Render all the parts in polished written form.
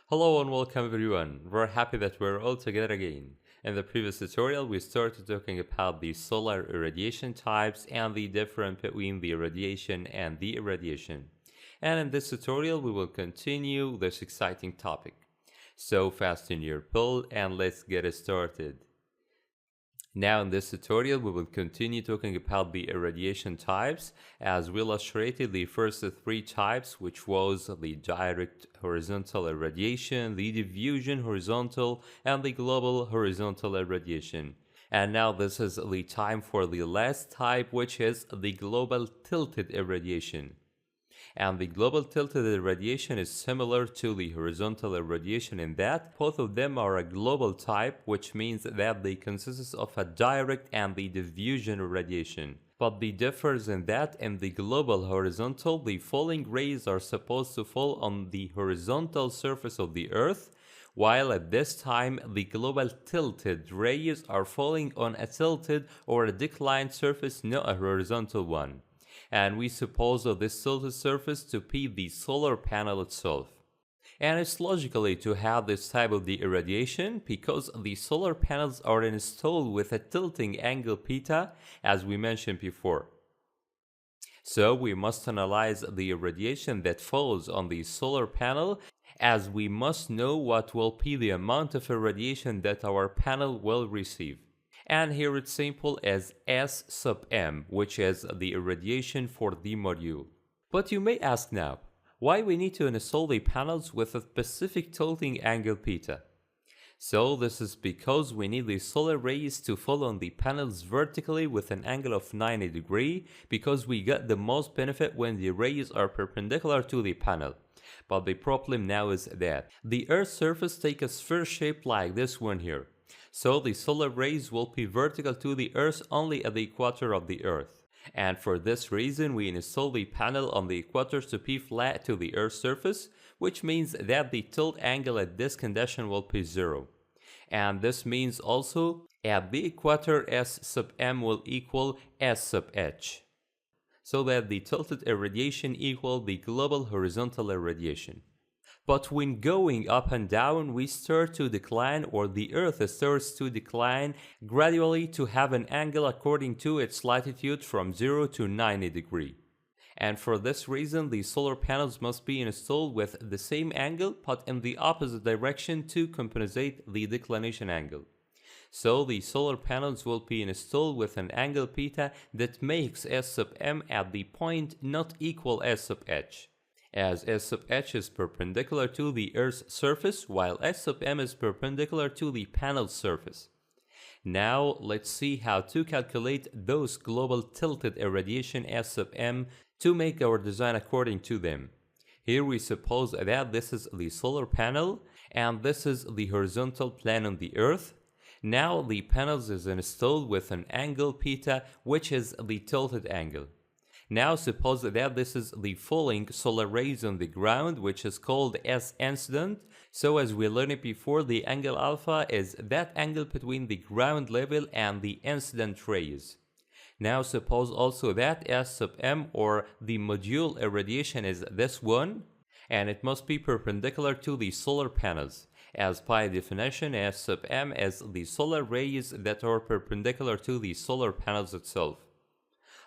Hello and welcome everyone. We're happy that we're all together again. In the previous tutorial, we started talking about the solar irradiation types and the difference between the irradiation and the irradiation. And in this tutorial, we will continue this exciting topic. So fasten your belt and let's get started. Now in this tutorial we will continue talking about the irradiation types as we illustrated the first three types, which was the direct horizontal irradiation, the diffusion horizontal, and the global horizontal irradiation. And now this is the time for the last type, which is the global tilted irradiation. And the global tilted irradiation is similar to the horizontal irradiation in that both of them are a global type, which means that they consist of a direct and the diffusion irradiation. But the difference in that in the global horizontal, the falling rays are supposed to fall on the horizontal surface of the Earth, while at this time the global tilted rays are falling on a tilted or a declined surface, not a horizontal one. And we suppose this tilted surface to be the solar panel itself. And it's logically to have this type of the irradiation because the solar panels are installed with a tilting angle theta, as we mentioned before. So we must analyze the irradiation that falls on the solar panel, as we must know what will be the amount of irradiation that our panel will receive. And here it's simple as S sub m, which is the irradiation for the module. But you may ask now, why we need to install the panels with a specific tilting angle theta? So this is because we need the solar rays to fall on the panels vertically with an angle of 90 degrees, because we get the most benefit when the rays are perpendicular to the panel. But the problem now is that the Earth's surface takes a sphere shape like this one here. So the solar rays will be vertical to the Earth only at the equator of the Earth. And for this reason we install the panel on the equator to be flat to the Earth's surface, which means that the tilt angle at this condition will be 0. And this means also at the equator S sub m will equal S sub h, so that the tilted irradiation equal the global horizontal irradiation. But when going up and down, we start to decline, or the Earth starts to decline gradually to have an angle according to its latitude from 0 to 90 degrees. And for this reason, the solar panels must be installed with the same angle but in the opposite direction to compensate the declination angle. So the solar panels will be installed with an angle theta that makes S sub m at the point not equal S sub h, as S sub h is perpendicular to the Earth's surface, while S sub m is perpendicular to the panel's surface. Now let's see how to calculate those global tilted irradiation S sub m to make our design according to them. Here we suppose that this is the solar panel and this is the horizontal plane on the Earth. Now the panels is installed with an angle theta, which is the tilted angle. Now suppose that this is the falling solar rays on the ground, which is called S incident. So as we learned before, the angle alpha is that angle between the ground level and the incident rays. Now suppose also that S sub m, or the module irradiation, is this one, and it must be perpendicular to the solar panels, as by definition S sub m is the solar rays that are perpendicular to the solar panels itself.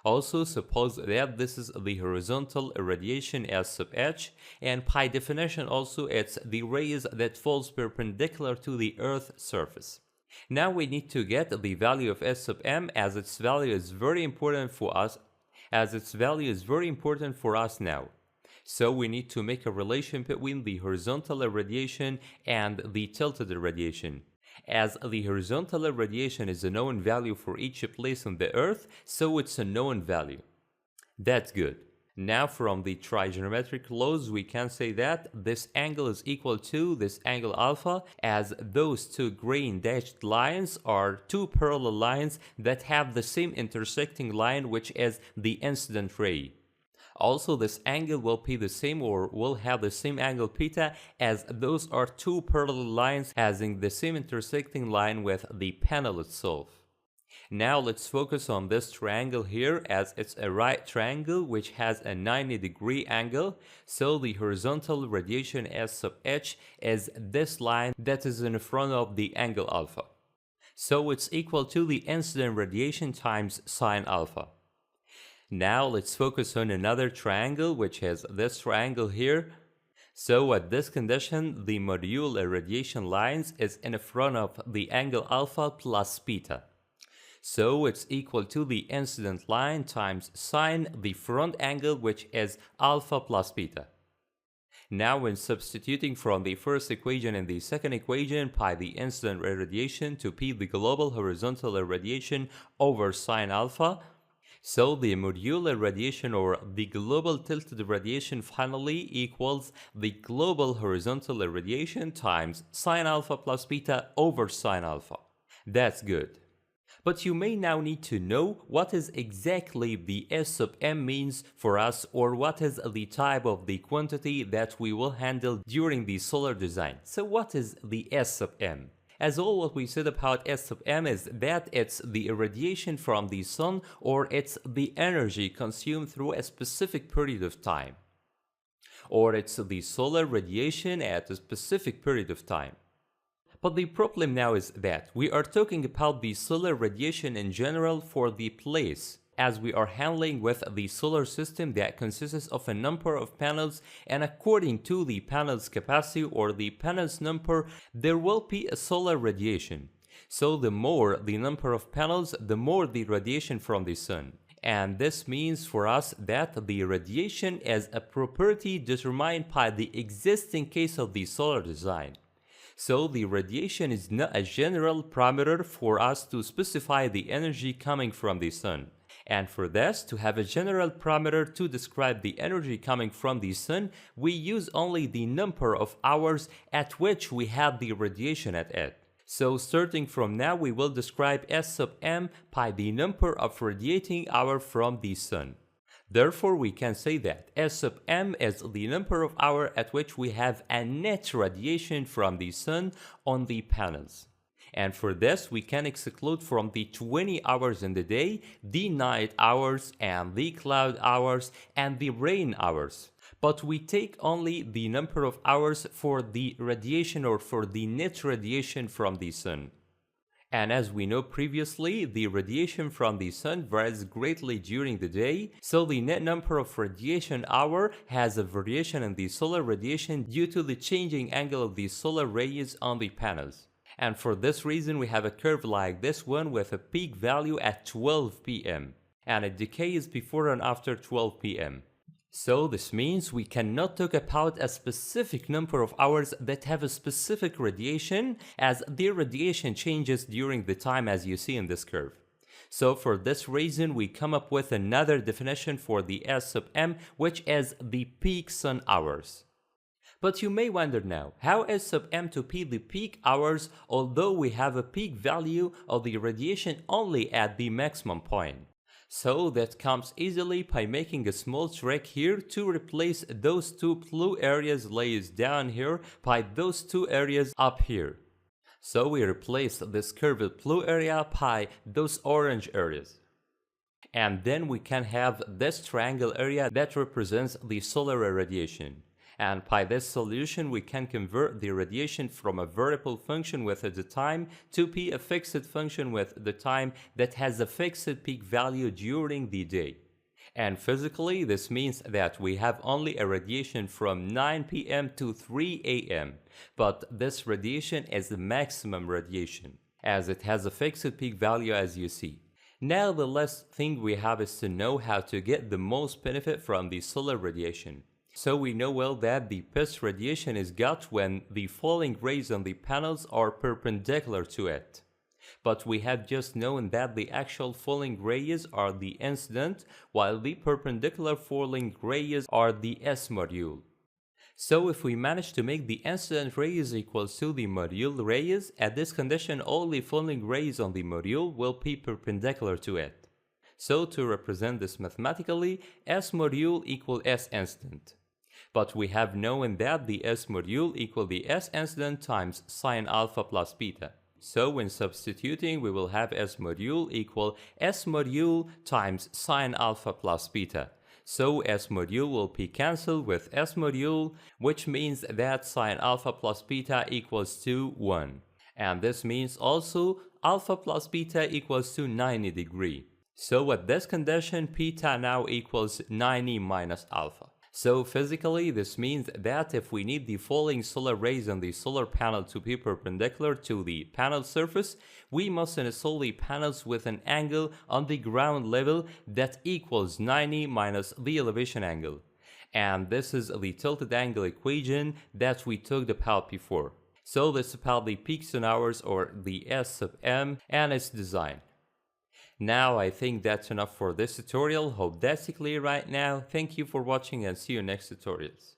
Also suppose that this is the horizontal irradiation S sub h, and by definition also it's the rays that falls perpendicular to the Earth's surface. Now we need to get the value of S sub m, as its value is very important for us now. So we need to make a relation between the horizontal irradiation and the tilted irradiation. As the horizontal irradiation is a known value for each place on the Earth, so it's a known value. That's good. Now from the trigonometric laws we can say that this angle is equal to this angle alpha, as those two green dashed lines are two parallel lines that have the same intersecting line, which is the incident ray. Also this angle will be the same, or will have the same angle theta, as those are two parallel lines having the same intersecting line with the panel itself. Now let's focus on this triangle here, as it's a right triangle which has a 90-degree angle. So the horizontal radiation S sub h is this line that is in front of the angle alpha. So it's equal to the incident radiation times sine alpha. Now let's focus on another triangle which has this triangle here. So at this condition, the module irradiation lines is in front of the angle alpha plus beta. So it's equal to the incident line times sine the front angle, which is alpha plus beta. Now when substituting from the first equation and the second equation, pi the incident irradiation to p the global horizontal irradiation over sine alpha, so the module irradiation or the global tilted radiation finally equals the global horizontal irradiation times sine alpha plus beta over sine alpha. That's good. But you may now need to know what is exactly the S sub m means for us, or what is the type of the quantity that we will handle during the solar design. So what is the S sub m? As all what we said about S sub m is that it's the irradiation from the sun, or it's the energy consumed through a specific period of time, or it's the solar radiation at a specific period of time. But the problem now is that we are talking about the solar radiation in general for the place, as we are handling with the solar system that consists of a number of panels, and according to the panel's capacity or the panel's number, there will be a solar radiation. So the more the number of panels, the more the radiation from the sun. And this means for us that the radiation is a property determined by the existing case of the solar design. So the radiation is not a general parameter for us to specify the energy coming from the sun. And for this, to have a general parameter to describe the energy coming from the sun, we use only the number of hours at which we have the radiation at it. So starting from now, we will describe S sub m by the number of radiating hours from the sun. Therefore, we can say that S sub m is the number of hours at which we have a net radiation from the sun on the panels. And for this, we can exclude from the 20 hours in the day, the night hours and the cloud hours and the rain hours. But we take only the number of hours for the radiation or for the net radiation from the sun. And as we know previously, the radiation from the sun varies greatly during the day, so the net number of radiation hour has a variation in the solar radiation due to the changing angle of the solar rays on the panels. And for this reason, we have a curve like this one with a peak value at 12 p.m. and it decays before and after 12 p.m. So this means we cannot talk about a specific number of hours that have a specific radiation, as their radiation changes during the time as you see in this curve. So for this reason, we come up with another definition for the S sub m, which is the peak sun hours. But you may wonder now, how is sub m to be the peak hours, although we have a peak value of the radiation only at the maximum point? So that comes easily by making a small trick here to replace those two blue areas lays down here by those two areas up here. So we replace this curved blue area by those orange areas. And then we can have this triangle area that represents the solar irradiation. And by this solution, we can convert the radiation from a variable function with the time to be a fixed function with the time that has a fixed peak value during the day. And physically, this means that we have only a radiation from 9 p.m. to 3 a.m. But this radiation is the maximum radiation, as it has a fixed peak value as you see. Now the last thing we have is to know how to get the most benefit from the solar radiation. So we know well that the best radiation is got when the falling rays on the panels are perpendicular to it. But we have just known that the actual falling rays are the incident, while the perpendicular falling rays are the S module. So if we manage to make the incident rays equals to the module rays, at this condition all the falling rays on the module will be perpendicular to it. So to represent this mathematically, S module equal S incident. But we have known that the S module equal the S incident times sine alpha plus beta. So when substituting, we will have S module equal S module times sine alpha plus beta. So S module will be cancelled with S module, which means that sine alpha plus beta equals to 1. And this means also alpha plus beta equals to 90 degree. So at this condition, beta now equals 90 minus alpha. So physically, this means that if we need the falling solar rays on the solar panel to be perpendicular to the panel surface, we must install the panels with an angle on the ground level that equals 90 minus the elevation angle. And this is the tilted angle equation that we talked about before. So this is about the peaks and hours, or the S sub m, and its design. Now I think that's enough for this tutorial. Hope that's clear right now. Thank you for watching and see you next tutorials.